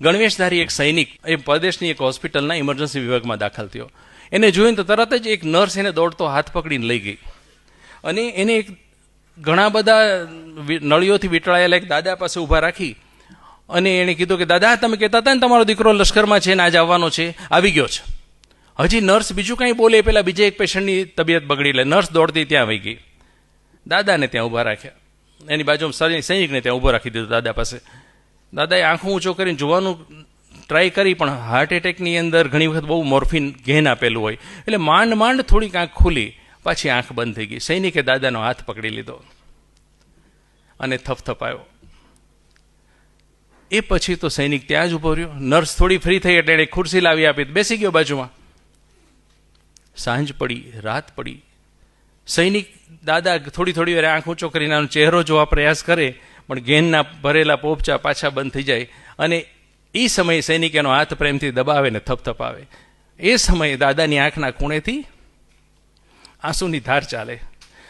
ગણવેશધારી એક સૈનિક એ પ્રદેશની એક હોસ્પિટલના ઇમરજન્સી વિભાગમાં દાખલ થયો. એને જોઈને તો તરત જ એક નર્સ એને દોડતો હાથ પકડીને લઈ ગઈ અને એને એક ઘણા બધા નળીઓથી વીંટળાયેલા એક દાદા પાસે ઊભા રાખી અને એણે કીધું કે દાદા, તમે કહેતા હતા ને તમારો દીકરો લશ્કરમાં છે ને આજે આવવાનો છે, આવી ગયો છે. હજી નર્સ બીજું કંઈ બોલે પેલા બીજા એક પેશન્ટની તબિયત બગડી. એટલે નર્સ દોડતી ત્યાં આવી ગઈ, દાદાને ત્યાં ઊભા રાખ્યા, એની બાજુમાં સૈનિકને ત્યાં ઊભો રાખી દીધો દાદા પાસે. દાદાએ આંખો ઊંચો કરીને જોવાનું ટ્રાય કરી, પણ હાર્ટ એટેકની અંદર ઘણી વખત બહુ મોર્ફિન ઘેન આપેલું હોય એટલે માંડ માંડ થોડીક આંખ ખુલી, પાછી આંખ બંધ થઈ ગઈ. સૈનિકે દાદાનો હાથ પકડી લીધો અને થપથપાયો. એ પછી તો સૈનિક ત્યાં જ ઊભો રહ્યો. નર્સ થોડી ફ્રી થઈ એટલે એણે ખુરશી લાવી આપી, બેસી ગયો બાજુમાં. સાંજ પડી, રાત પડી. સૈનિક દાદા થોડી થોડી વાર આંખ ઊંચો કરીને આનો ચહેરો જોવા પ્રયાસ કરે, પણ ઘેનના ભરેલા પોપચા પાછા બંધ થઈ જાય. અને એ સમયે સૈનિક એનો હાથ પ્રેમથી દબાવે ને થપથપાવે. એ સમયે દાદાની આંખના ખૂણેથી આંસુની ધાર ચાલે.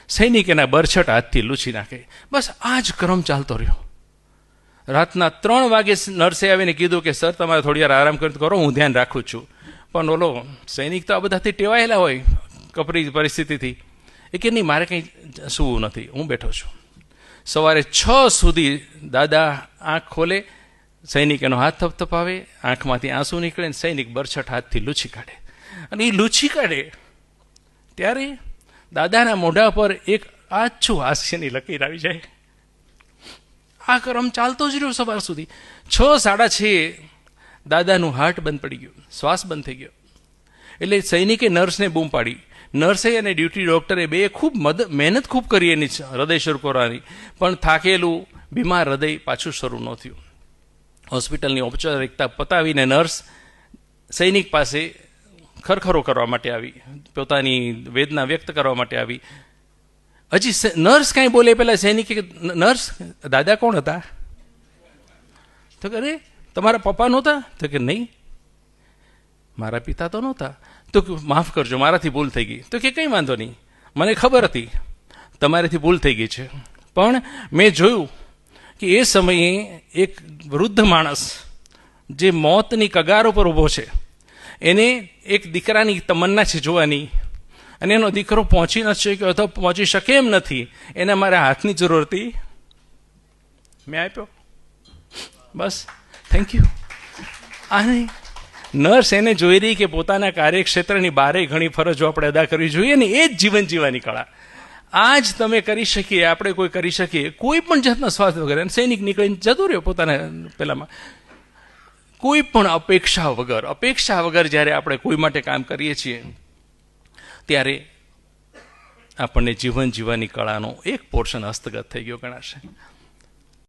સૈનિક એના બરછટ હાથથી લૂછી નાખે. બસ આ જ ક્રમ ચાલતો રહ્યો. રાતના 3 વાગે નર્સે આવીને કીધું કે સર, તમારે થોડી વાર આરામ કરો, હું ધ્યાન રાખું છું. પણ ઓલો સૈનિક તો આ બધાથી ટેવાયેલા હોય કપરી પરિસ્થિતિથી, એ કે નહીં, મારે કંઈ સૂવું નથી, હું બેઠો છું. સવારે 6 સુધી દાદા આંખ ખોલે, સૈનિક એનો હાથ થપથપાવે, આંખમાંથી આંસુ નીકળે ને સૈનિક બરછટ હાથથી લૂછી કાઢે. અને એ લૂછી કાઢે ત્યારે દાદાના મોઢા પર એક આછું હાસ્યની લકીર આવી જાય. આ ક્રમ ચાલતો જ રહ્યો સવાર સુધી. 6:30 દાદાનું હાર્ટ બંધ પડી ગયું, શ્વાસ બંધ થઈ ગયો. એટલે સૈનિકે નર્સને બૂમ પાડી. નર્સે અને ડ્યુટી ડોક્ટરે બે ખૂબ મહેનત ખૂબ કરી એની હૃદય શરૂ કરવાની, પણ થાકેલું બીમાર હૃદય પાછું શરૂ ન થયું. હોસ્પિટલની ઔપચારિકતા પતાવીને નર્સ સૈનિક પાસે ખરખરો કરવા માટે આવી, પોતાની વેદના વ્યક્ત કરવા માટે આવી. હજી નર્સ કાંઈ બોલે પેલા સૈનિકે, નર્સ, દાદા કોણ હતા? તો કે અરે, તમારા પપ્પા નહોતા? તો કે નહીં, મારા પિતા તો નહોતા. તો માફ કરજો, મારાથી ભૂલ થઈ ગઈ. તો કે કંઈ વાંધો નહીં, મને ખબર હતી તમારાથી ભૂલ થઈ ગઈ છે, પણ મેં જોયું કે એ સમયે એક વૃદ્ધ માણસ જે મોતની કગાર ઉપર ઊભો છે, એને એક દીકરાની તમન્ના છે જોવાની, અને એનો દીકરો પહોંચી નથી શક્યો અથવા પહોંચી શકે એમ નથી, એને મારા હાથની જરૂર હતી, મેં આપ્યો. બસ, થેન્ક યુ. આને નર્સ એને જોઈ રહી કે પોતાના કાર્યક્ષેત્રની બારે ઘણી ફરજો આપણે અદા કરવી જોઈએ ને, એ જ જીવન જીવવાની કળા. આ જ તમે કરી શકીએ, આપણે કોઈ કરી શકીએ, કોઈ પણ જાતના સ્વાર્થ વગર. અને સૈનિક નીકળીને જતો રહ્યો પોતાના પેલામાં, કોઈ પણ અપેક્ષા વગર જ્યારે આપણે કોઈ માટે કામ કરીએ છીએ ત્યારે આપણને જીવન જીવવાની કળાનો એક પોર્શન હસ્તગત થઈ ગયો ગણાશે.